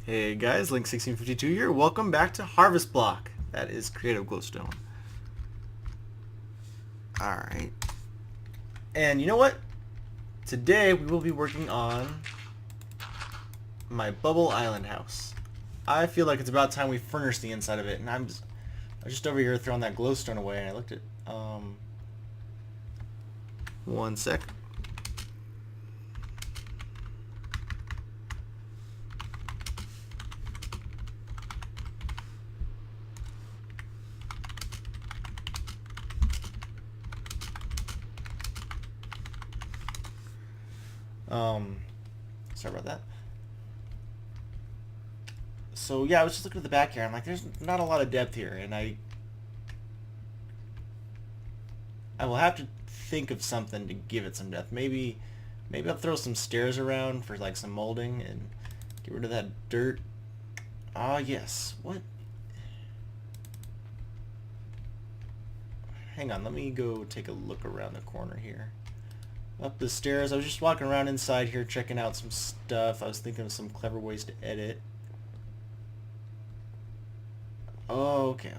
Hey guys, Link1652 here. Welcome back to Harvest Block. That is Creative Glowstone. Alright. And you know what? Today we will be working on my Bubble Island house. I feel like it's about time we furnish the inside of it, and I was just over here throwing that glowstone away, and I looked at, one sec. Sorry about that. So yeah, I was just looking at the back here. I'm like, there's not a lot of depth here, and I will have to think of something to give it some depth. Maybe I'll throw some stairs around for like some molding and get rid of that dirt. Ah, yes. What? Hang on, let me go take a look around the corner here. Up the stairs. I was just walking around inside here checking out some stuff. I was thinking of some clever ways to edit. Oh, okay.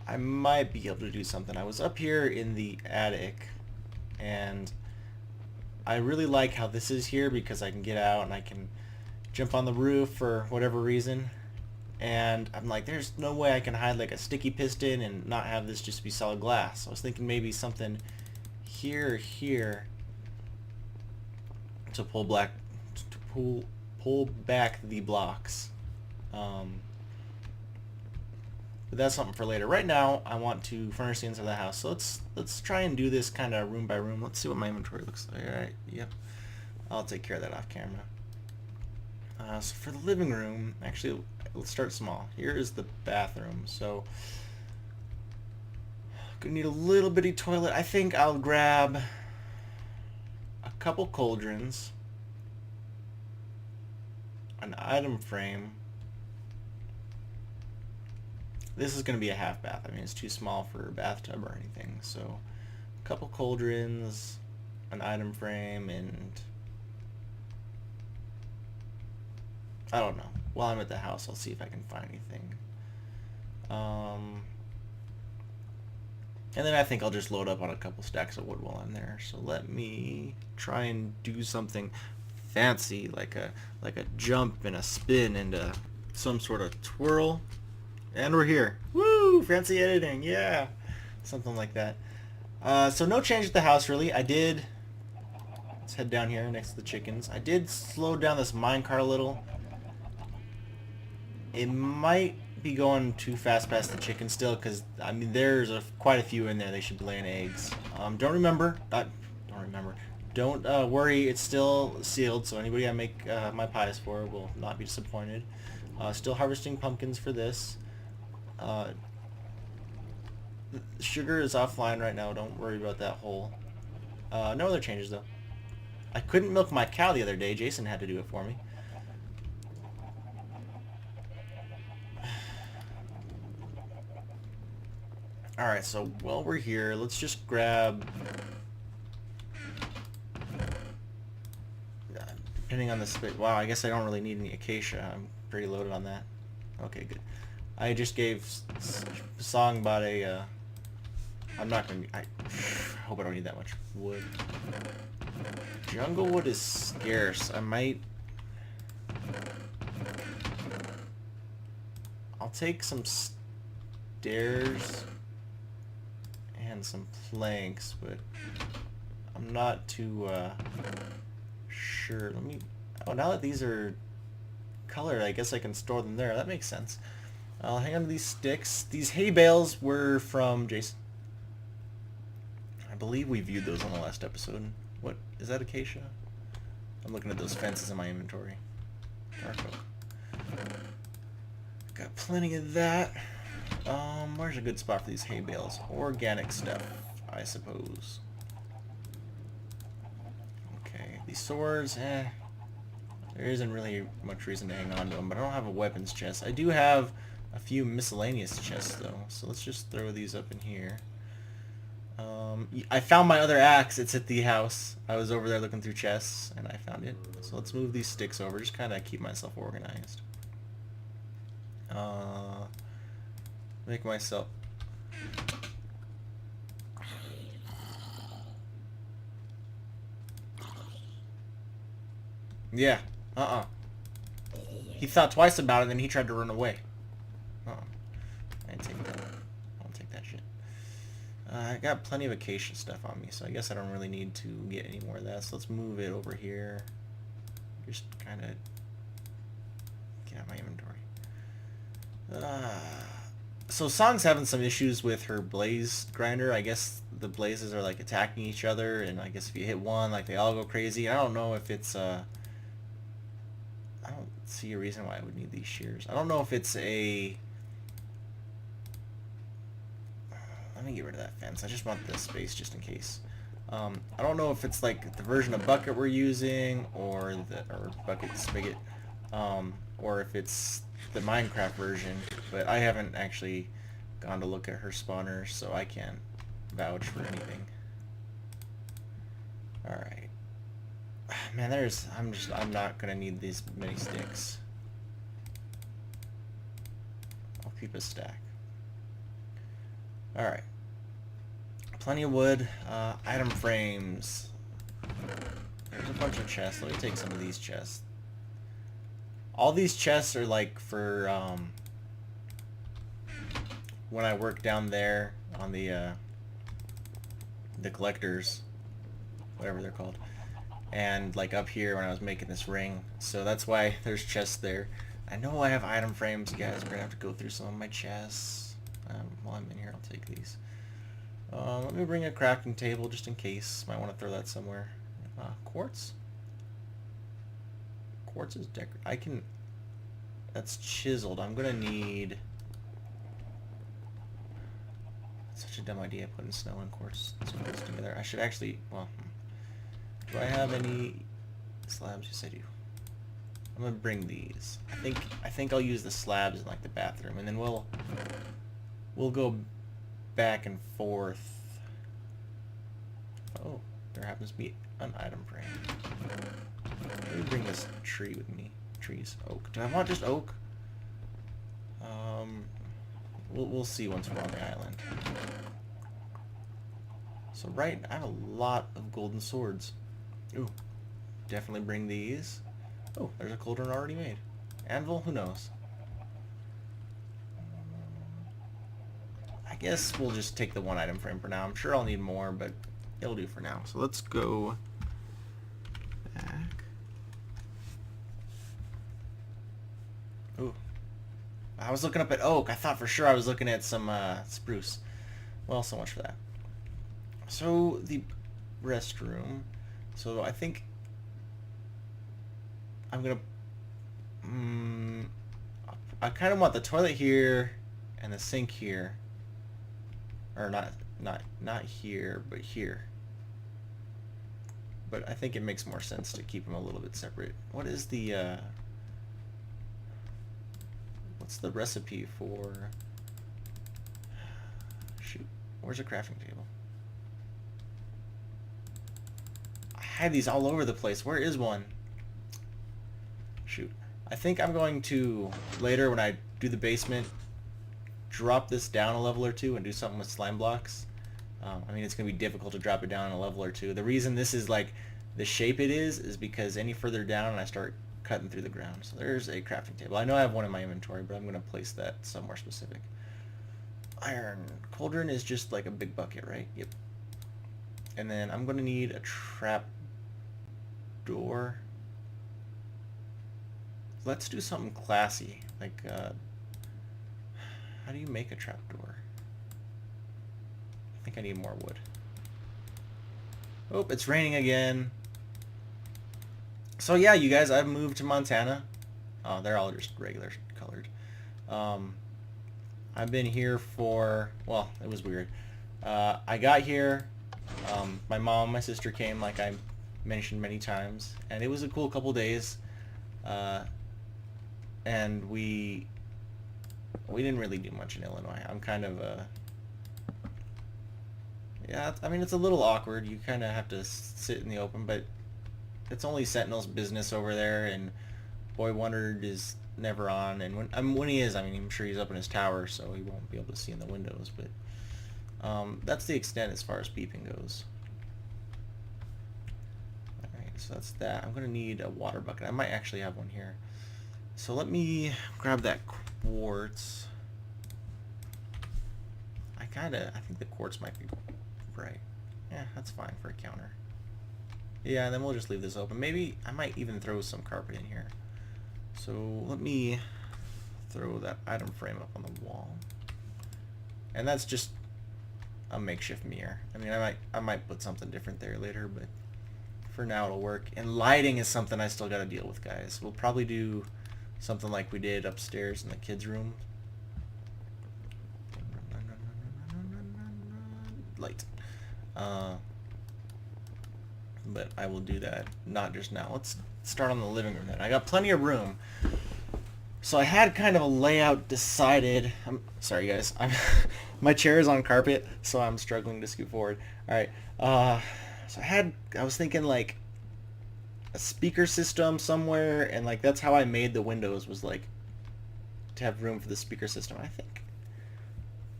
I might be able to do something. I was up here in the attic, and I really like how this is here because I can get out and I can jump on the roof for whatever reason. And I'm like, there's no way I can hide like a sticky piston and not have this just be solid glass. So I was thinking maybe something here to pull back the blocks. But that's something for later. Right now, I want to furnish the inside of the house. So let's try and do this kind of room by room. Let's see what my inventory looks like. All right, yep. I'll take care of that off camera. So for the living room, actually, let's start small. Here is the bathroom. So gonna need a little bitty toilet. I think I'll grab a couple cauldrons, an item frame. This is going to be a half bath. I mean, it's too small for a bathtub or anything. So a couple cauldrons, an item frame, and I don't know. While I'm at the house, I'll see if I can find anything. And then I think I'll just load up on a couple stacks of wood while I'm there. So let me try and do something fancy, like a jump and a spin and some sort of twirl. And we're here. Woo! Fancy editing, yeah! Something like that. So no change at the house, really. Let's head down here next to the chickens. I did slow down this minecart a little. It might be going too fast past the chickens still, because, I mean, there's quite a few in there. They should be laying eggs. Don't worry, it's still sealed, so anybody I make my pies for will not be disappointed. Still harvesting pumpkins for this. Sugar is offline right now. Don't worry about that hole. No other changes though. I couldn't milk my cow the other day. Jason had to do it for me. Alright, so while we're here, let's just grab... depending on the space... Wow, I guess I don't really need any acacia. I'm pretty loaded on that. Okay, good. I just gave Songbot a... I'm not going to... I hope I don't need that much wood. Jungle wood is scarce. I might... I'll take some stairs and some planks, but I'm not too sure. Let me... Oh, now that these are colored, I guess I can store them there. That makes sense. I'll hang on to these sticks. These hay bales were from Jason. I believe we viewed those on the last episode. What? Is that acacia? I'm looking at those fences in my inventory. Dark oak. Got plenty of that. Where's a good spot for these hay bales? Organic stuff, I suppose. Okay, these swords, there isn't really much reason to hang on to them, but I don't have a weapons chest. I do have a few miscellaneous chests though, so let's just throw these up in here. I found my other axe. It's at the house. I was over there looking through chests, and I found it. So let's move these sticks over. Just kind of keep myself organized. Make myself... Yeah. He thought twice about it, and then he tried to run away. I didn't take that. I don't take that shit. I got plenty of acacia stuff on me, so I guess I don't really need to get any more of that. So let's move it over here. Just kind of get out my inventory. So Song's having some issues with her blaze grinder. I guess the blazes are like attacking each other, and I guess if you hit one, like they all go crazy. I don't know if it's I don't see a reason why I would need these shears. I don't know if it's a... Let me get rid of that fence. I just want this space just in case. I don't know if it's like the version of bucket we're using, or bucket spigot, or if it's the Minecraft version. But I haven't actually gone to look at her spawners, so I can't vouch for anything. All right. Man, I'm not gonna need these many sticks. I'll keep a stack. Alright. Plenty of wood. Item frames. There's a bunch of chests. Let me take some of these chests. All these chests are like for when I work down there on the collectors, whatever they're called. And like up here when I was making this ring. So that's why there's chests there. I know I have item frames, guys. We're gonna have to go through some of my chests. While I'm in here, I'll take these. Let me bring a crafting table just in case. Might want to throw that somewhere. Quartz? Quartz is I can... That's chiseled. I'm gonna need... Such a dumb idea putting snow and quartz together. I should actually... Well... Do I have any slabs? Yes, I do. I'm gonna bring these. I think I'll use the slabs in like the bathroom, and then we'll go back and forth. Oh, there happens to be an item frame. Let me bring this tree with me. Trees, oak. Do I want just oak? We'll see once we're on the island. So I have a lot of golden swords. Ooh, definitely bring these. Oh, there's a cauldron already made. Anvil? Who knows? I guess we'll just take the one item frame for now. I'm sure I'll need more, but it'll do for now. So let's go back. Ooh. I was looking up at oak. I thought for sure I was looking at some spruce. Well, so much for that. So the restroom. So I think I'm gonna... I kind of want the toilet here and the sink here. Or not here, but here. But I think it makes more sense to keep them a little bit separate. What is the what's the recipe for... Shoot, where's a crafting table? I had these all over the place. Where is one? Shoot. I think I'm going to, later when I do the basement, drop this down a level or two and do something with slime blocks. I mean, it's going to be difficult to drop it down a level or two. The reason this is like the shape it is because any further down and I start cutting through the ground. So there's a crafting table. I know I have one in my inventory, but I'm going to place that somewhere specific. Iron. Cauldron is just like a big bucket, right? Yep. And then I'm going to need a trap door. Let's do something classy. Like, how do you make a trapdoor? I think I need more wood. Oh, it's raining again. So yeah, you guys, I've moved to Montana. Oh, they're all just regular colored. I've been here for, well, it was weird. I got here, my mom, my sister came, like I mentioned many times, and it was a cool couple days. And we didn't really do much in Illinois. I'm kind of Yeah, I mean, it's a little awkward. You kind of have to sit in the open, but it's only Sentinel's business over there, and Boy Wonder is never on. And when he is, I mean, I'm sure he's up in his tower, so he won't be able to see in the windows. But that's the extent as far as beeping goes. All right, so that's that. I'm gonna need a water bucket. I might actually have one here. So let me grab that quartz. I think the quartz might be bright. Yeah, that's fine for a counter. Yeah, and then we'll just leave this open. Maybe I might even throw some carpet in here. So let me throw that item frame up on the wall. And that's just a makeshift mirror. I mean, I might put something different there later, but for now it'll work. And lighting is something I still got to deal with, guys. We'll probably do something like we did upstairs in the kids' room. Light. But I will do that not just now. Let's start on the living room then. I got plenty of room. So I had kind of a layout decided. I'm sorry guys. My chair is on carpet, so I'm struggling to scoot forward. Alright. So I was thinking like a speaker system somewhere, and like that's how I made the windows, was like to have room for the speaker system. I think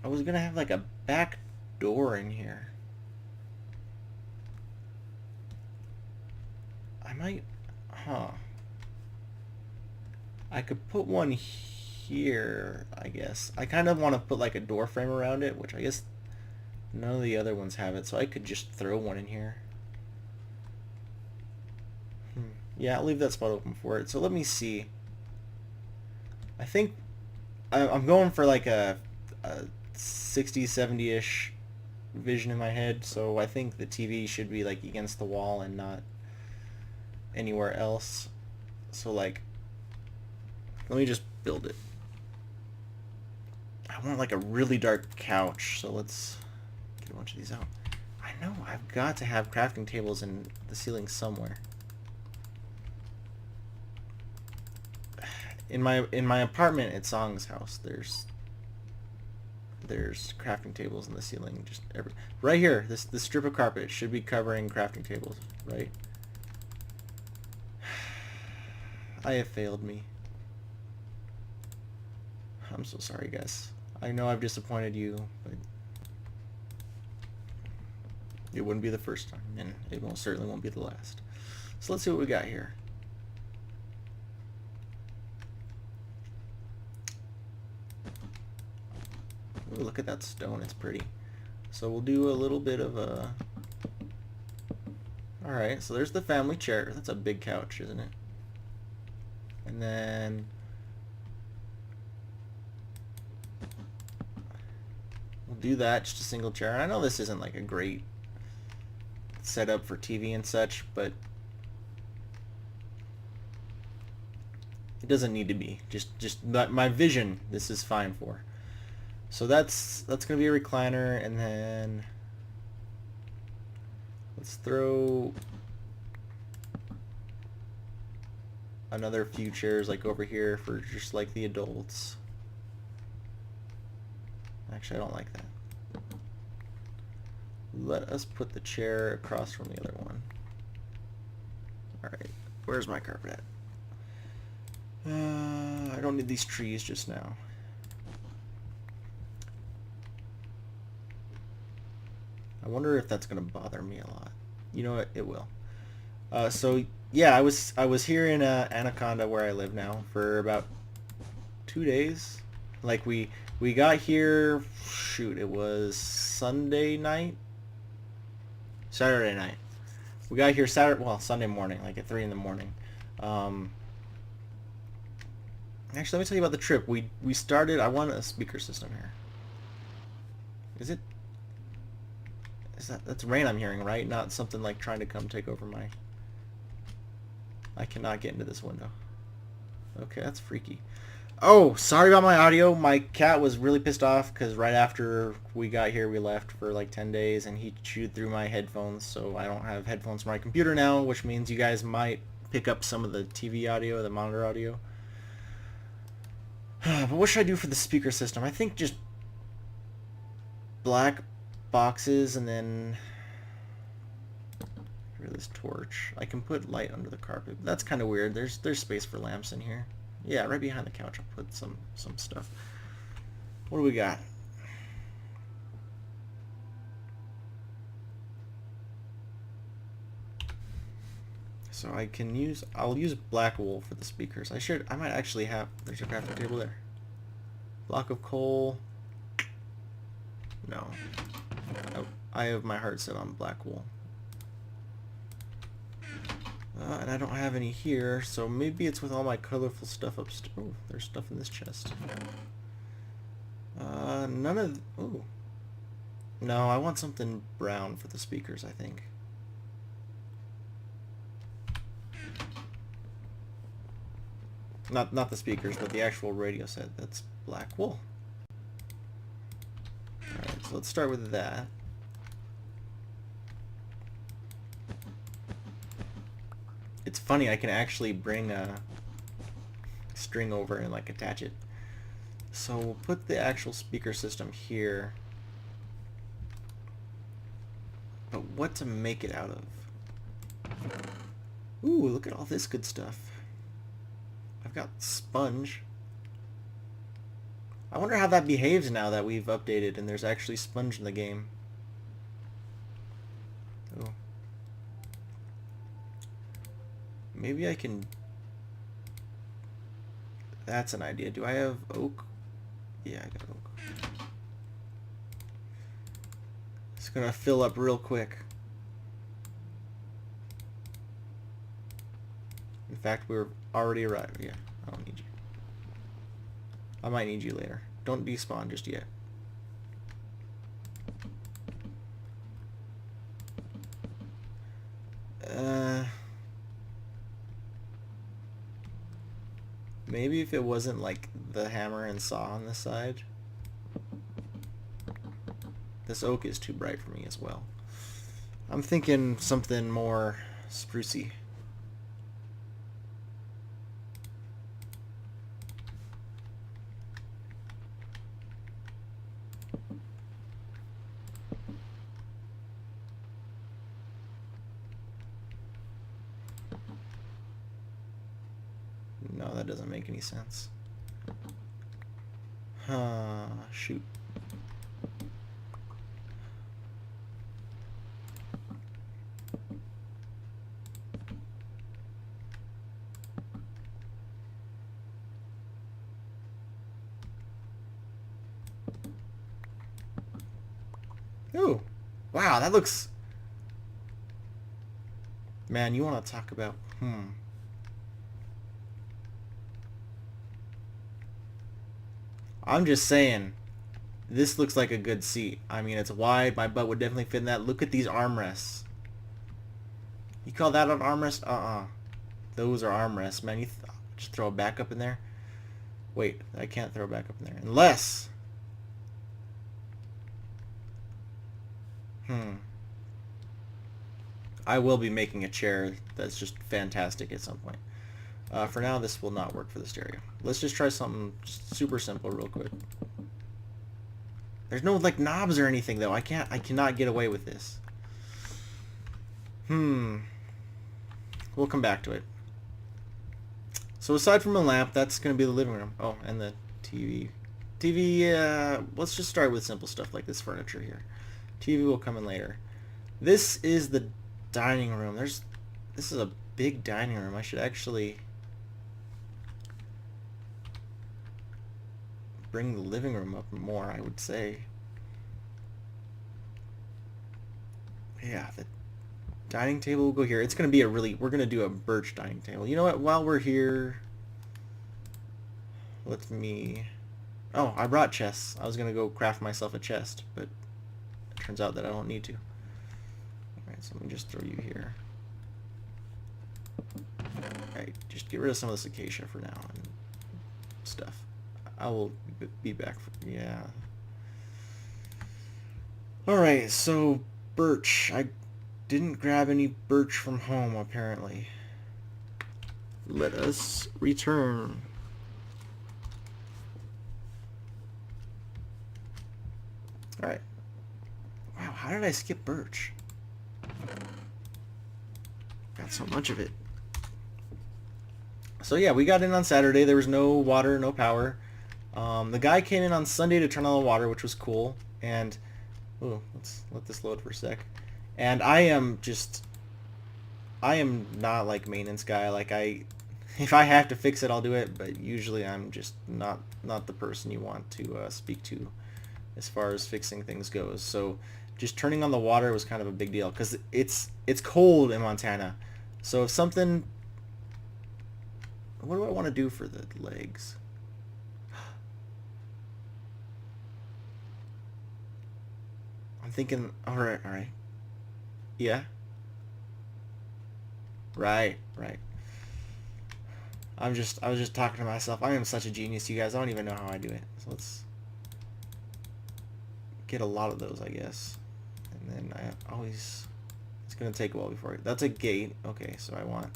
I was gonna have like a back door in here. I might, I could put one here, I guess. I kind of want to put like a door frame around it, which I guess none of the other ones have it, so I could just throw one in here. Yeah, I'll leave that spot open for it. So let me see. I think I'm going for like a 60, 70-ish vision in my head, so I think the TV should be like against the wall and not anywhere else. So like, let me just build it. I want like a really dark couch, so let's get a bunch of these out. I know I've got to have crafting tables in the ceiling somewhere. In my apartment at Song's house, there's crafting tables in the ceiling, just right here. This strip of carpet should be covering crafting tables, right? I have failed me. I'm so sorry, guys. I know I've disappointed you, but it wouldn't be the first time, and it certainly won't be the last. So let's see what we got here. Ooh, look at that stone, it's pretty. So we'll do a little bit of a... Alright, so there's the family chair. That's a big couch, isn't it? And then... we'll do that, just a single chair. And I know this isn't like a great setup for TV and such, but it doesn't need to be. Just my vision, this is fine for. So that's gonna be a recliner, and then let's throw another few chairs like over here for just like the adults. Actually, I don't like that. Let us put the chair across from the other one. Alright, where's my carpet at? I don't need these trees just now. I wonder if that's gonna bother me a lot. You know what? It will. So yeah, I was here in Anaconda, where I live now, for about 2 days. Like we got here. Shoot, it was Saturday night. We got here Sunday morning, like at 3 in the morning. Actually, let me tell you about the trip. We started. I want a speaker system here. That's rain I'm hearing, right? Not something like trying to come take over my... I cannot get into this window. Okay, that's freaky. Oh, sorry about my audio. My cat was really pissed off because right after we got here, we left for like 10 days, and he chewed through my headphones, so I don't have headphones for my computer now, which means you guys might pick up some of the TV audio, the monitor audio. But what should I do for the speaker system? I think just black boxes and then get rid of this torch. I can put light under the carpet. But that's kind of weird. There's space for lamps in here. Yeah, right behind the couch I'll put some stuff. What do we got? So I'll use black wool for the speakers. I might actually have, there's a crafting table there. Block of coal. No. I have my heart set on black wool. And I don't have any here, so maybe it's with all my colorful stuff upstairs. Oh, there's stuff in this chest. None of... Ooh. No, I want something brown for the speakers, I think. Not the speakers, but the actual radio set. That's black wool. Alright, so let's start with that. It's funny, I can actually bring a string over and like attach it. So we'll put the actual speaker system here. But what to make it out of? Ooh, look at all this good stuff. I've got sponge. I wonder how that behaves now that we've updated and there's actually sponge in the game. Oh. Maybe I can... That's an idea. Do I have oak? Yeah, I got oak. It's gonna fill up real quick. In fact, we're already arrived. Yeah, I don't need you. I might need you later. Don't despawn just yet. Maybe if it wasn't like the hammer and saw on this side. This oak is too bright for me as well. I'm thinking something more sprucey. No, that doesn't make any sense. Shoot. Ooh. Wow, that looks... Man, you want to talk about... I'm just saying, this looks like a good seat. I mean, it's wide. My butt would definitely fit in that. Look at these armrests. You call that an armrest? Those are armrests, man. You just throw a back up in there. Wait, I can't throw a back up in there. Unless... I will be making a chair that's just fantastic at some point. For now, this will not work for the stereo. Let's just try something just super simple real quick. There's no, like, knobs or anything, though. I cannot get away with this. We'll come back to it. So aside from a lamp, that's going to be the living room. Oh, and the TV. TV, let's just start with simple stuff like this furniture here. TV will come in later. This is the dining room. This is a big dining room. I should actually... bring the living room up more, I would say. Yeah, the dining table will go here. It's going to be we're going to do a birch dining table. You know what? While we're here, oh, I brought chests. I was going to go craft myself a chest, but it turns out that I don't need to. Alright, so let me just throw you here. Alright, just get rid of some of this acacia for now and stuff. I will be back for... Yeah. Alright, so birch. I didn't grab any birch from home, apparently. Let us return. Alright. Wow, How did I skip birch? Got so much of it. So yeah, we got in on Saturday. There was no water, no power. The guy came in on Sunday to turn on the water, which was cool. And, ooh, let's let this load for a sec. And I am not like maintenance guy. Like if I have to fix it, I'll do it. But usually I'm just not the person you want to speak to as far as fixing things goes. So just turning on the water was kind of a big deal because it's cold in Montana. So if something, what do I want to do for the legs? I'm thinking, all right. Yeah. Right. I was just talking to myself. I am such a genius, you guys. I don't even know how I do it. So let's get a lot of those, I guess. And then I always, it's going to take a while before that's a gate. Okay, so I want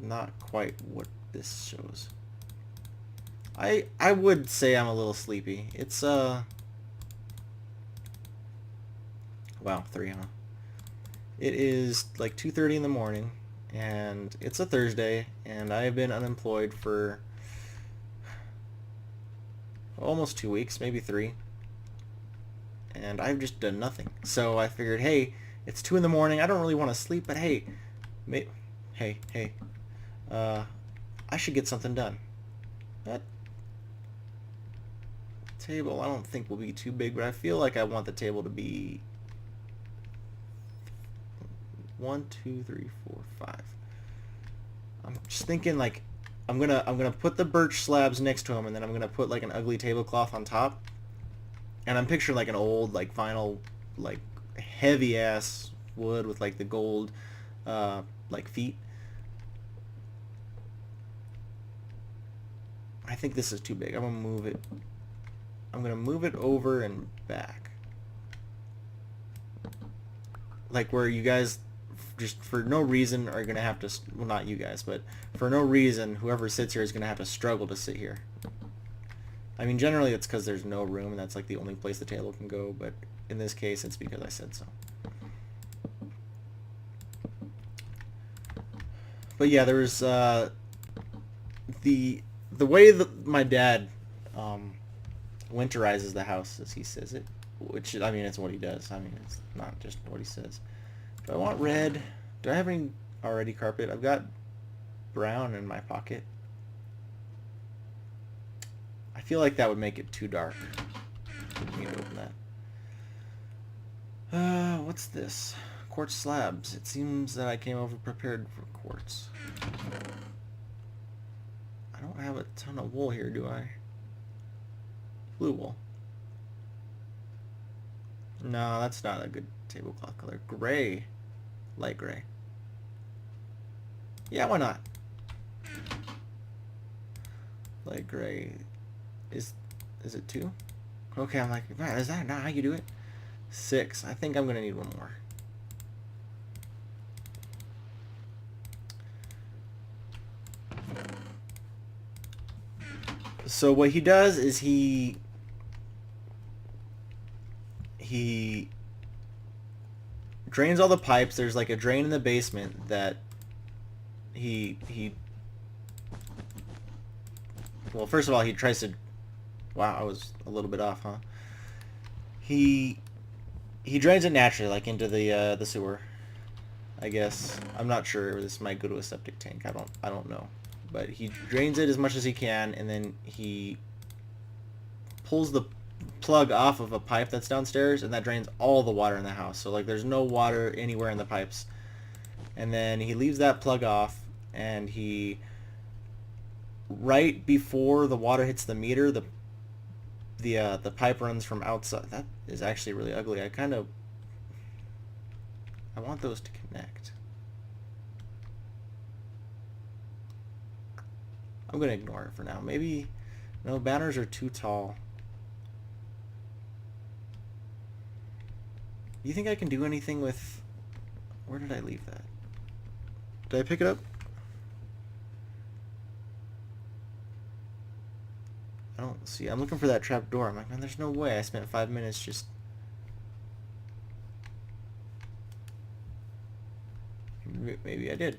not quite what this shows. I would say I'm a little sleepy. It's wow, 3, huh? It is like 2:30 in the morning, and it's a Thursday, and I have been unemployed for almost 2 weeks, maybe 3, and I've just done nothing. So I figured, hey, it's 2 in the morning. I don't really want to sleep, but hey, I should get something done. That table I don't think will be too big, but I feel like I want the table to be 1, 2, 3, 4, 5. I'm just thinking like I'm gonna put the birch slabs next to them, and then I'm gonna put like an ugly tablecloth on top. And I'm picturing like an old like vinyl, like heavy ass wood with like the gold like feet. I think this is too big. I'm gonna move it over and back. Like where you guys just for no reason are gonna have to, well, not you guys, but for no reason whoever sits here is gonna have to struggle to sit here. I mean, generally it's because there's no room and that's like the only place the table can go, but in this case it's because I said so. But yeah, there was the way that my dad winterizes the house, as he says it, which, I mean, it's what he does. I mean, it's not just what he says. Do I want red? Do I have any already carpet? I've got brown in my pocket. I feel like that would make it too dark. Didn't mean to open that. What's this? Quartz slabs. It seems that I came over prepared for quartz. I don't have a ton of wool here, do I? Blue wool. No, that's not a good tablecloth color. Gray. Light gray. Yeah, why not? Light gray. Is it 2? Okay, I'm like, man, is that not how you do it? 6. I think I'm gonna need one more. So what he does is he drains all the pipes. There's like a drain in the basement that he well, first of all, he tries to, wow, I was a little bit off, huh? He drains it naturally, like into the sewer, I guess. I'm not sure. This might go to a septic tank. I don't know. But he drains it as much as he can, and then he pulls the plug off of a pipe that's downstairs, and that drains all the water in the house. So like there's no water anywhere in the pipes. And then he leaves that plug off, and he, right before the water hits the meter, the pipe runs from outside. That is actually really ugly. I want those to connect. I'm gonna ignore it for now. Maybe, no, banners are too tall. Do you think I can do anything with, where did I leave that? Did I pick it up? I don't see. I'm looking for that trap door. I'm like, man, there's no way. I spent 5 minutes just Maybe I did.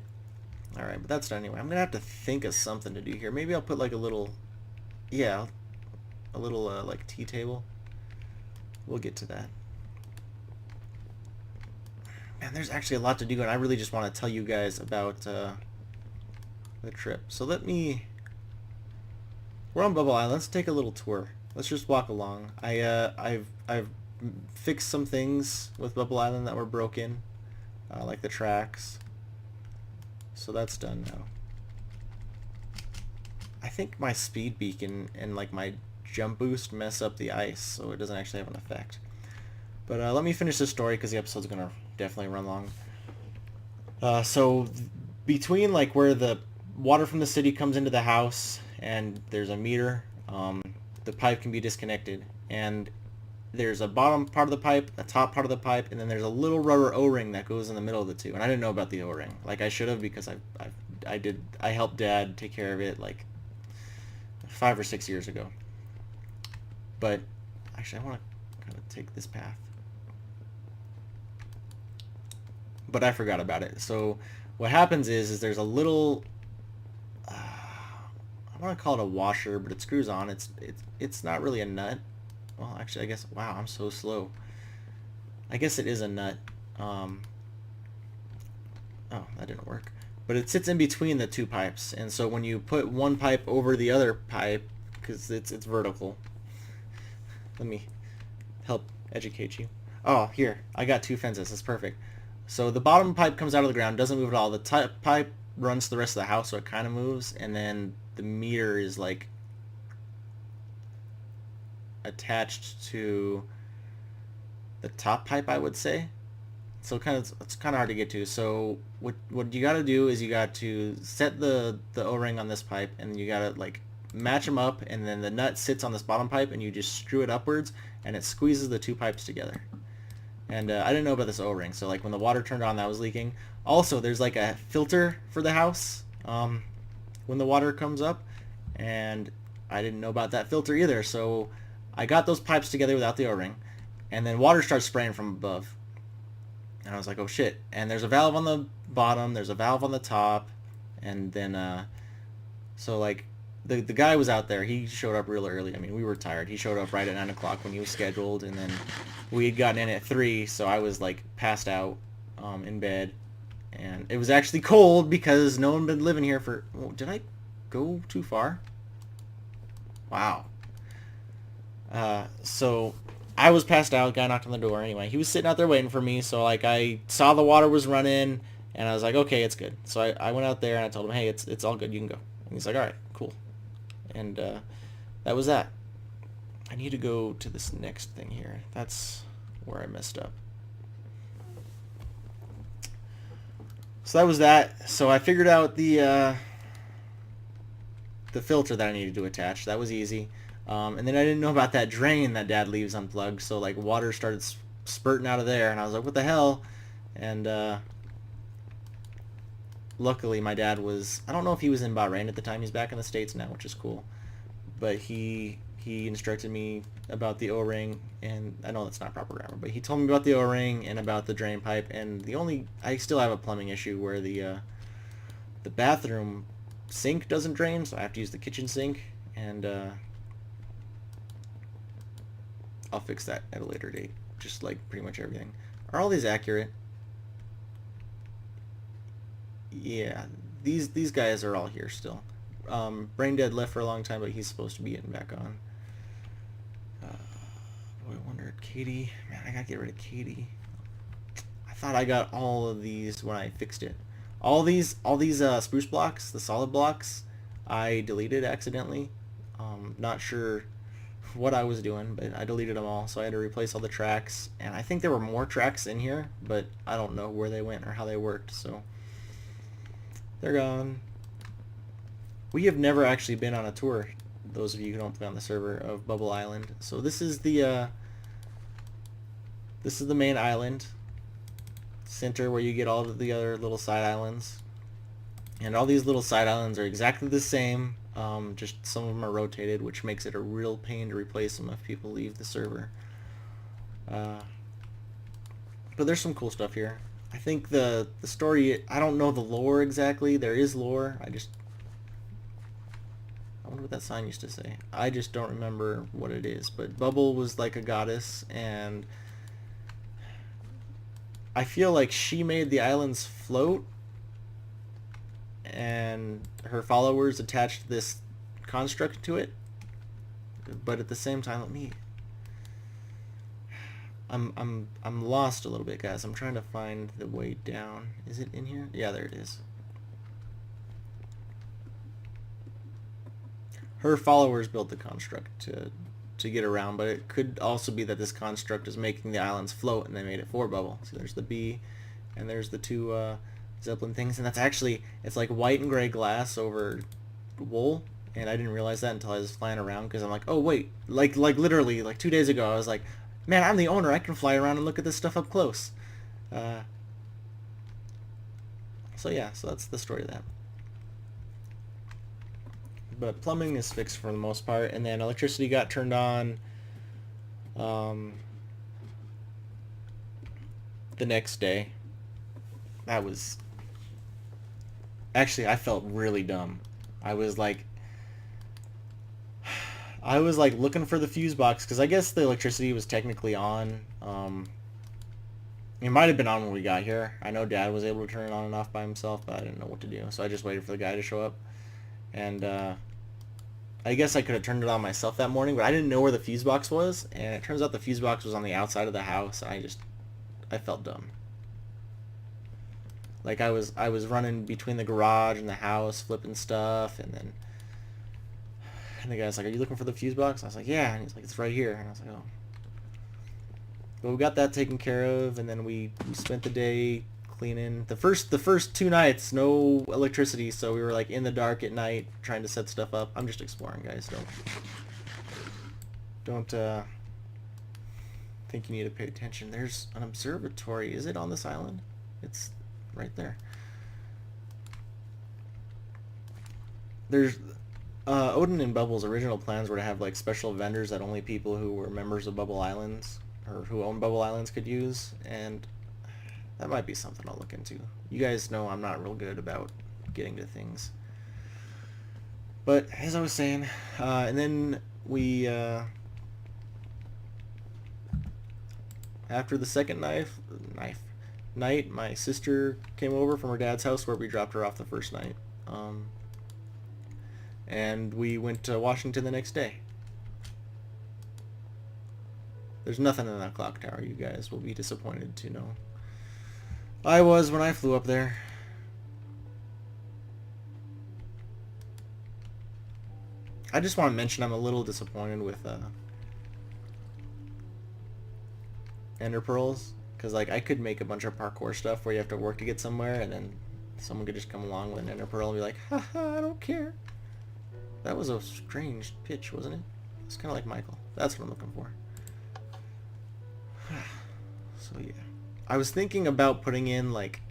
Alright, but that's done anyway. I'm gonna have to think of something to do here. Maybe I'll put like a little, yeah, a little like tea table. We'll get to that. Man, there's actually a lot to do, and I really just want to tell you guys about the trip. So we're on Bubble Island. Let's take a little tour. Let's just walk along. I've fixed some things with Bubble Island that were broken, like the tracks. So that's done now. I think my speed beacon and like my jump boost mess up the ice, so it doesn't actually have an effect. But let me finish this story because the episode's gonna definitely run long. So between like where the water from the city comes into the house and there's a meter, the pipe can be disconnected, and there's a bottom part of the pipe, a top part of the pipe, and then there's a little rubber O-ring that goes in the middle of the two. And I didn't know about the O-ring, like I should have, because I helped Dad take care of it like 5 or 6 years ago. But actually, I want to kind of take this path, but I forgot about it. So what happens is there's a little, I want to call it a washer, but it screws on. It's not really a nut. Well, actually, I guess, wow, I'm so slow. I guess it is a nut. Oh, that didn't work. But it sits in between the two pipes, and so when you put one pipe over the other pipe, because it's vertical. Let me help educate you. Oh, here, I got two fences. That's perfect. So the bottom pipe comes out of the ground, doesn't move at all. The top pipe runs to the rest of the house, so it kind of moves, and then the meter is like attached to the top pipe, I would say. So it's kind of hard to get to. So what you got to do is you got to set the O-ring on this pipe, and you got to like match them up, and then the nut sits on this bottom pipe, and you just screw it upwards, and it squeezes the two pipes together. And I didn't know about this O-ring, so like when the water turned on, that was leaking. Also, there's like a filter for the house when the water comes up, and I didn't know about that filter either. So I got those pipes together without the O-ring, and then water starts spraying from above. And I was like, oh shit. And there's a valve on the bottom, there's a valve on the top, and then so like the guy was out there. He showed up real early. I mean, we were tired. He showed up right at 9 o'clock when he was scheduled, and then we had gotten in at 3, so I was like passed out in bed. And it was actually cold because no one had been living here for... Oh, did I go too far? Wow. So I was passed out. Guy knocked on the door. Anyway, he was sitting out there waiting for me. So like I saw the water was running, and I was like, okay, it's good. So I went out there and I told him, hey, it's all good. You can go. And he's like, all right, cool. And that was that. I need to go to this next thing here. That's where I messed up. So that was that. So I figured out the filter that I needed to attach. That was easy. And then I didn't know about that drain that Dad leaves unplugged. So like water started spurting out of there, and I was like, what the hell? And luckily my dad was, I don't know if he was in Bahrain at the time. He's back in the States now, which is cool. But he instructed me about the O-ring, and I know that's not proper grammar, but he told me about the O-ring and about the drain pipe. And I still have a plumbing issue where the bathroom sink doesn't drain, so I have to use the kitchen sink, and I'll fix that at a later date, just like pretty much everything. Are all these accurate? Yeah, these guys are all here still. Brain Dead left for a long time, but he's supposed to be getting back on. I wonder, Katie, man, I gotta get rid of Katie. I thought I got all of these when I fixed it. All these spruce blocks, the solid blocks, I deleted accidentally. Not sure what I was doing, but I deleted them all, so I had to replace all the tracks. And I think there were more tracks in here, but I don't know where they went or how they worked, so they're gone. We have never actually been on a tour, those of you who don't play on the server, of Bubble Island. So this is the main island center where you get all of the other little side islands. And all these little side islands are exactly the same, just some of them are rotated, which makes it a real pain to replace them if people leave the server. But there's some cool stuff here. I think the story, I don't know the lore exactly. There is lore. I wonder what that sign used to say. I just don't remember what it is. But Bubble was like a goddess, and I feel like she made the islands float, and her followers attached this construct to it. But at the same time, I'm lost a little bit, guys. I'm trying to find the way down. Is it in here? Yeah, there it is. Her followers built the construct to get around, but it could also be that this construct is making the islands float, and they made it for Bubble. So there's the bee, and there's the two Zeppelin things, and that's actually, it's like white and gray glass over wool, and I didn't realize that until I was flying around, because I'm like, oh wait, like literally, like 2 days ago, I was like, man, I'm the owner, I can fly around and look at this stuff up close. So yeah, so that's the story of that. But plumbing is fixed for the most part, and then electricity got turned on the next day. That was... Actually, I felt really dumb. I was like looking for the fuse box, because I guess the electricity was technically on. It might have been on when we got here. I know Dad was able to turn it on and off by himself, but I didn't know what to do. So I just waited for the guy to show up. And I guess I could have turned it on myself that morning, but I didn't know where the fuse box was. And it turns out the fuse box was on the outside of the house. And I felt dumb. Like I was running between the garage and the house, flipping stuff, and the guy's like, "Are you looking for the fuse box?" I was like, "Yeah," and he's like, "It's right here." And I was like, "Oh." But we got that taken care of, and then we spent the day cleaning. The first 2 nights, no electricity, so we were like in the dark at night trying to set stuff up. I'm just exploring, guys. Don't think you need to pay attention. There's an observatory. Is it on this island? It's right there. There's Odin and Bubble's original plans were to have like special vendors that only people who were members of Bubble Islands or who own Bubble Islands could use, and that might be something I'll look into. You guys know I'm not real good about getting to things. But as I was saying, and then we after the second night, my sister came over from her dad's house where we dropped her off the first night. And we went to Washington the next day. There's nothing in that clock tower, you guys will be disappointed to know. I was when I flew up there. I just want to mention I'm a little disappointed with Ender Pearls, because like I could make a bunch of parkour stuff where you have to work to get somewhere, and then someone could just come along with an Ender Pearl and be like, haha, I don't care. That was a strange pitch, wasn't it? It's kind of like Michael. That's what I'm looking for. So yeah. I was thinking about putting in like...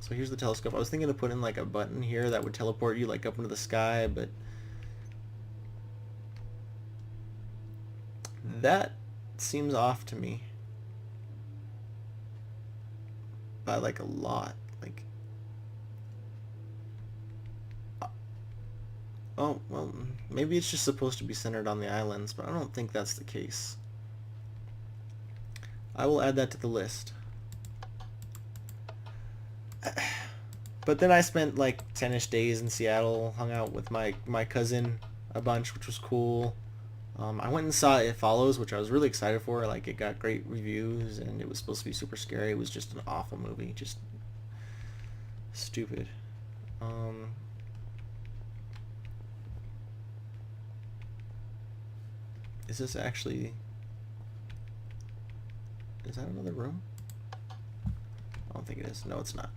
So here's the telescope. I was thinking to put in like a button here that would teleport you like up into the sky, but... That seems off to me. By like a lot. Like... Oh, well, maybe it's just supposed to be centered on the islands, but I don't think that's the case. I will add that to the list. But then I spent like 10-ish days in Seattle, hung out with my cousin a bunch, which was cool. I went and saw It Follows, which I was really excited for. Like, it got great reviews, and it was supposed to be super scary. It was just an awful movie, just stupid. Is this actually... Is that another room? I don't think it is. No, it's not.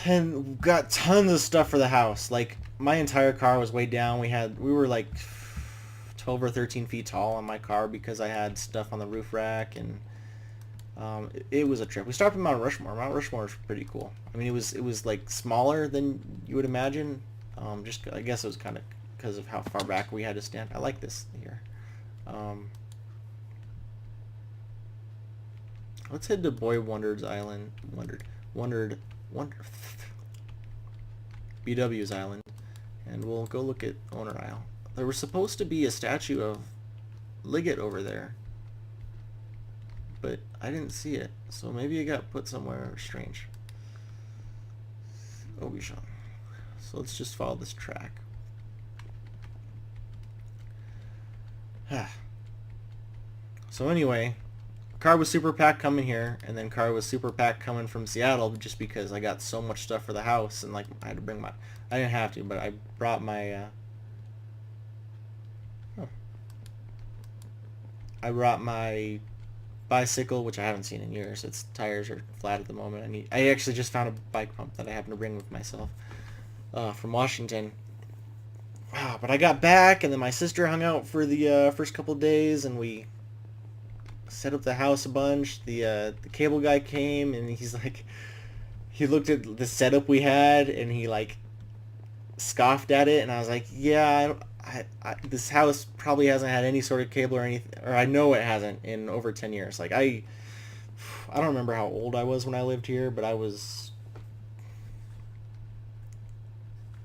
And got tons of stuff for the house. Like, my entire car was weighed down. We were like 12 or 13 feet tall on my car because I had stuff on the roof rack, and it was a trip. We stopped in Mount Rushmore. Mount Rushmore is pretty cool. I mean, it was like smaller than you would imagine. Just I guess it was kind of because of how far back we had to stand. I like this here. Let's head to Boy Wonder's Island. Wondered. BW's Island. And we'll go look at Owner Isle. There was supposed to be a statue of Liggett over there, but I didn't see it. So maybe it got put somewhere strange. Obishan. So let's just follow this track. So anyway, car was super packed coming here, and then car was super packed coming from Seattle, just because I got so much stuff for the house, and like I had to bring my, I didn't have to, but I brought my, I brought my bicycle, which I haven't seen in years. Its tires are flat at the moment. I actually just found a bike pump that I happen to bring with myself from Washington. But I got back, and then my sister hung out for the first couple of days, and we set up the house a bunch. The cable guy came, and he's like, he looked at the setup we had, and he like scoffed at it, and I was like, yeah, this house probably hasn't had any sort of cable or anything, or I know it hasn't in over 10 years. Like I don't remember how old I was when I lived here, but I was.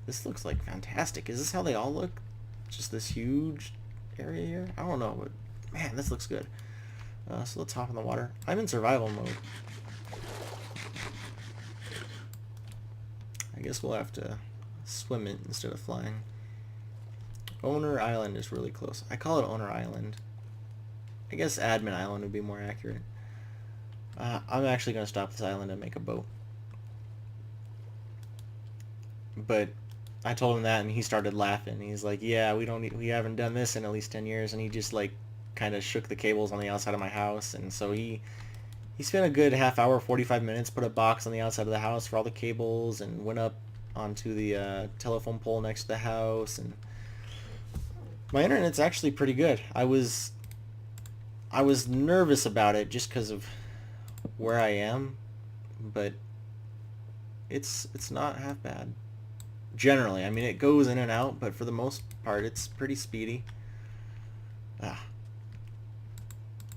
This looks like fantastic. Is this how they all look? Just this huge area here? I don't know, but man, this looks good. So let's hop in the water. I'm in survival mode. I guess we'll have to swim it instead of flying. Owner Island is really close. I call it Owner Island. I guess Admin Island would be more accurate. I'm actually going to stop this island and make a boat. But I told him that, and he started laughing. He's like, yeah, we haven't done this in at least 10 years. And he just like kind of shook the cables on the outside of my house. And so he spent a good half hour, 45 minutes, put a box on the outside of the house for all the cables, and went up onto the telephone pole next to the house. And my internet's actually pretty good. I was nervous about it just because of where I am, but it's not half bad. Generally, I mean, it goes in and out, but for the most part, it's pretty speedy.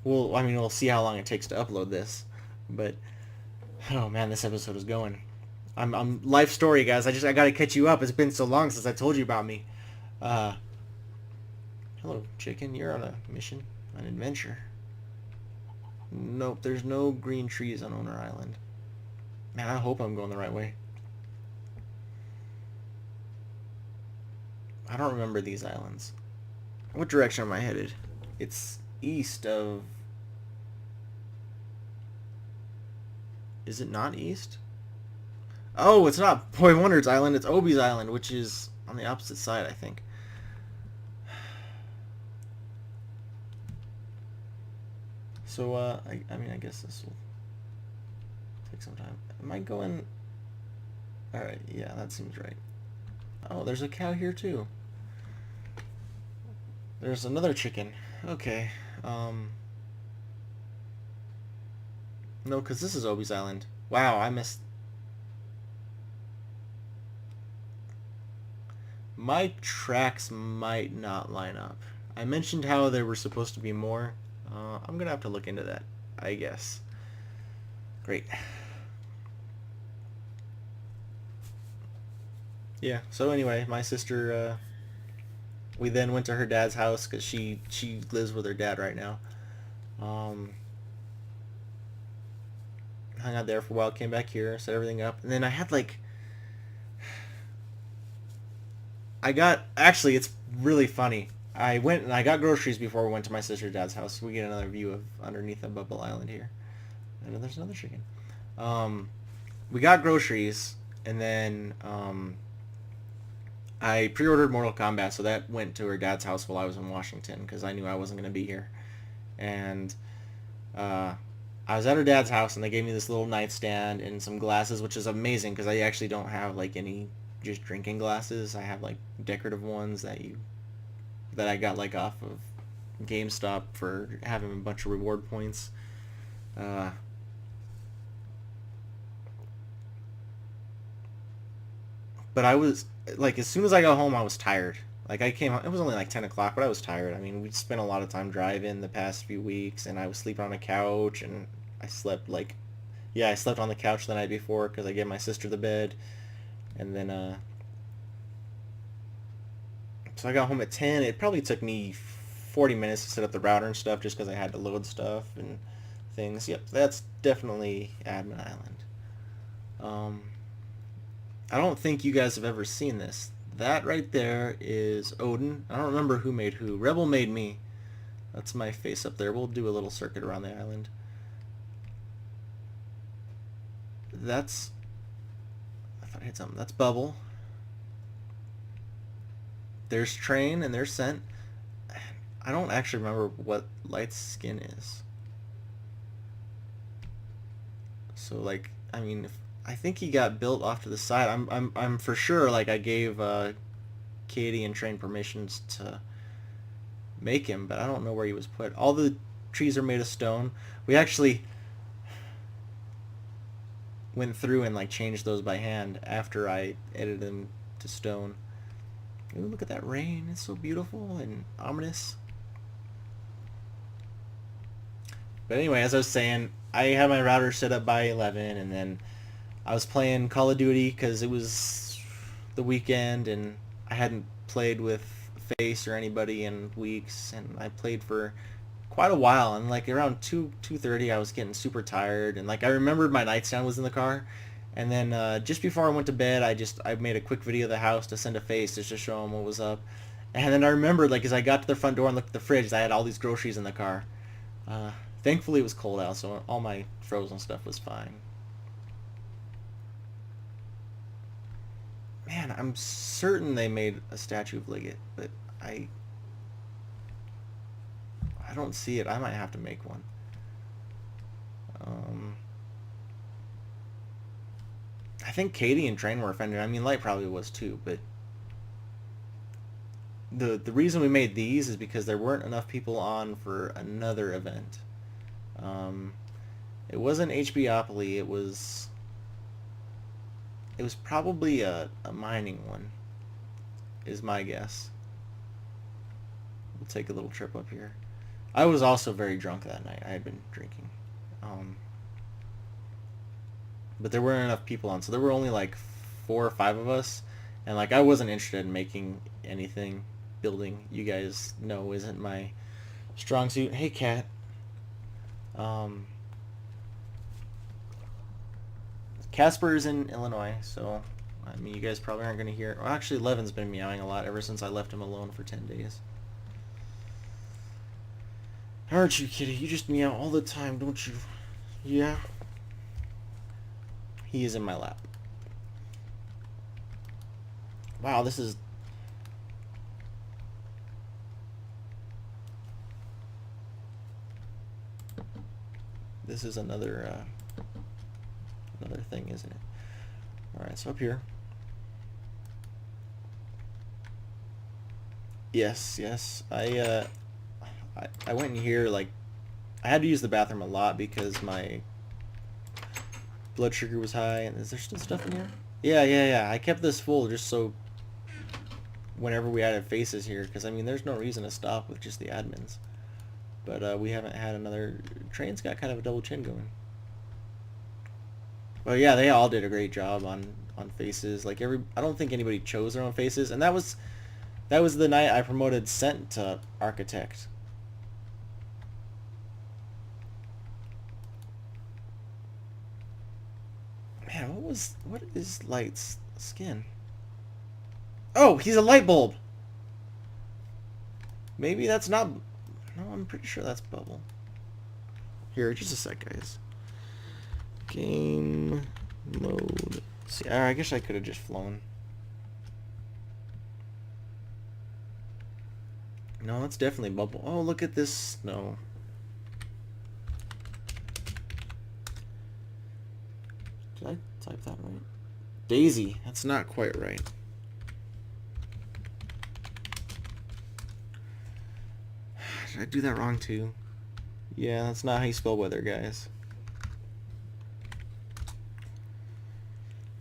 Well, I mean, we'll see how long it takes to upload this, but oh man, this episode is going. I'm life story, guys. I gotta catch you up. It's been so long since I told you about me. Hello, chicken. You're on a mission, an adventure. Nope, there's no green trees on Owner Island. Man, I hope I'm going the right way. I don't remember these islands. What direction am I headed? It's east of... Is it not east? Oh, it's not Boy Wonder's Island. It's Obi's Island, which is on the opposite side, I think. So, I mean, I guess this will take some time. Am I going... Alright, yeah, that seems right. Oh, there's a cow here, too. There's another chicken. Okay, no, because this is Obi's Island. Wow, I missed... My tracks might not line up. I mentioned how there were supposed to be more. I'm gonna have to look into that, I guess. Great. Yeah, so anyway, my sister, we then went to her dad's house, because she lives with her dad right now. Hung out there for a while, came back here, set everything up, and then I had like... Actually, it's really funny. I went and I got groceries before we went to my sister's dad's house. We get another view of underneath the Bubble Island here. And there's another chicken. We got groceries, and then I pre-ordered Mortal Kombat, so that went to her dad's house while I was in Washington, because I knew I wasn't going to be here. And I was at her dad's house, and they gave me this little nightstand and some glasses, which is amazing, because I actually don't have like any just drinking glasses. I have like decorative ones that I got like off of GameStop for having a bunch of reward points. But I was like, as soon as I got home, I was tired. Like I came home, it was only like 10 o'clock, but I was tired. I mean, we spent a lot of time driving the past few weeks, and I was sleeping on a couch, and I slept like, yeah, I slept on the couch the night before because I gave my sister the bed, and then so I got home at 10. It probably took me 40 minutes to set up the router and stuff just because I had to load stuff and things. Yep, that's definitely Admin Island. I don't think you guys have ever seen this. That right there is Odin. I don't remember who made who. Rebel made me. That's my face up there. We'll do a little circuit around the island. That's... I thought I hit something. That's Bubble. There's Train and there's Scent. I don't actually remember what Light's skin is. So like, I mean, I think he got built off to the side. I'm for sure like I gave Katie and Train permissions to make him, but I don't know where he was put. All the trees are made of stone. We actually went through and like changed those by hand after I edited them to stone. Ooh, look at that rain. It's so beautiful and ominous. But anyway, as I was saying, I had my router set up by 11, and then I was playing Call of Duty because it was the weekend and I hadn't played with Face or anybody in weeks, and I played for quite a while, and like around 2:30 I was getting super tired, and like I remembered my nightstand was in the car, and then just before I went to bed I made a quick video of the house to send to Face just to show him what was up. And then I remembered, like, as I got to the front door and looked at the fridge, I had all these groceries in the car. Thankfully it was cold out, so all my frozen stuff was fine. Man, I'm certain they made a statue of Liggett, but I don't see it. I might have to make one. I think Katie and Train were offended. I mean, Light probably was too, but the reason we made these is because there weren't enough people on for another event. It wasn't HBopoly. It was probably a mining one, is my guess. We'll take a little trip up here. I was also very drunk that night. I had been drinking. But there weren't enough people on, so there were only like 4 or 5 of us, and like I wasn't interested in making anything. Building, you guys know, isn't my strong suit. Hey, cat. Casper's in Illinois, so I mean, you guys probably aren't going to hear. Well, actually, Levin's been meowing a lot ever since I left him alone for 10 days. Aren't you, kitty? You just meow all the time, don't you? Yeah. He is in my lap. Wow, this is... This is another thing, isn't it? Alright, so up here. Yes, yes. I went in here, like, I had to use the bathroom a lot because my blood sugar was high. And is there still stuff in here? Yeah. I kept this full just so whenever we added faces here, because I mean, there's no reason to stop with just the admins. But we haven't had another... Train's got kind of a double chin going. Well, yeah, they all did a great job on faces. Like I don't think anybody chose their own faces, and that was the night I promoted Scent to Architect. Man, what is Light's skin? Oh, he's a light bulb. Maybe that's not... No, I'm pretty sure that's Bubble. Here, just a sec, guys. Game mode. See, I guess I could have just flown. No, that's definitely Bubble. Oh, look at this snow. Did I type that right? Daisy. That's not quite right. Did I do that wrong too? Yeah, that's not how you spell weather, guys.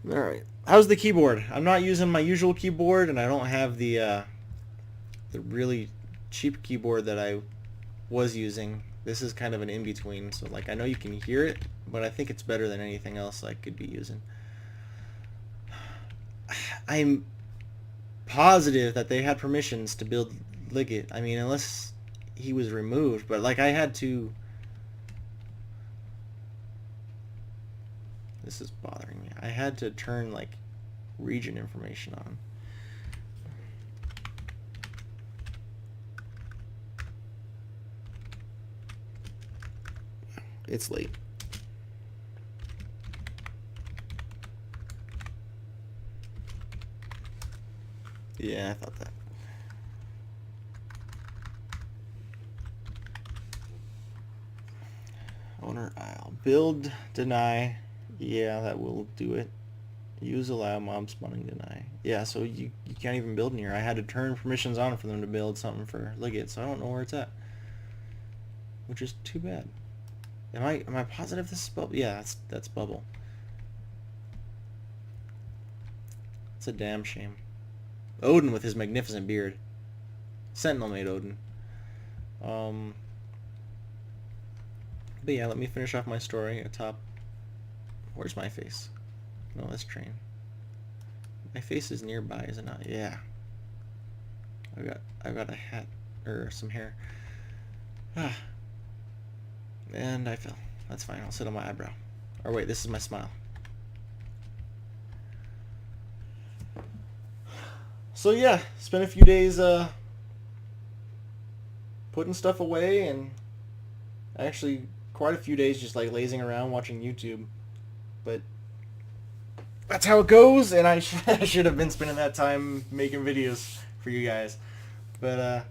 Alright. How's the keyboard? I'm not using my usual keyboard, and I don't have the really cheap keyboard that I was using This is kind of an in-between, so like I know you can hear it, but I think it's better than anything else I could be using. I'm positive that they had permissions to build Liggett. I mean, unless he was removed, but like I had to... This is bothering me. I had to turn like region information on. It's late. Yeah, I thought that. Owner Isle. Build, deny. Yeah, that will do it. Use, allow, mob spawning, deny. Yeah, so you can't even build in here. I had to turn permissions on for them to build something for Liggett, so I don't know where it's at. Which is too bad. Am I positive this is Bubble? Yeah, that's Bubble. It's a damn shame. Odin with his magnificent beard. Sentinel made Odin. But yeah, let me finish off my story atop. Where's my face? No, that's train. My face is nearby, is it not? Yeah. I've got a hat or some hair. Ah. And I fell. That's fine. I'll sit on my eyebrow. Or wait, this is my smile. So yeah, spent a few days putting stuff away, and actually quite a few days just like lazing around watching YouTube. But that's how it goes, and I should have been spending that time making videos for you guys. But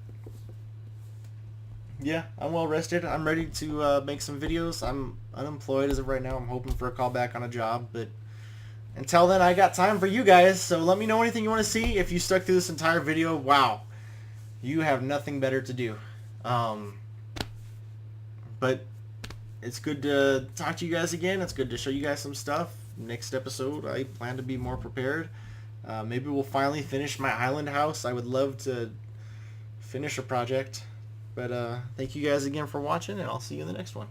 yeah, I'm well rested. I'm ready to make some videos. I'm unemployed as of right now. I'm hoping for a call back on a job, but until then, I got time for you guys. So let me know anything you want to see. If you stuck through this entire video, wow, you have nothing better to do. But it's good to talk to you guys again. It's good to show you guys some stuff. Next episode, I plan to be more prepared. Maybe we'll finally finish my island house. I would love to finish a project. But thank you guys again for watching, and I'll see you in the next one.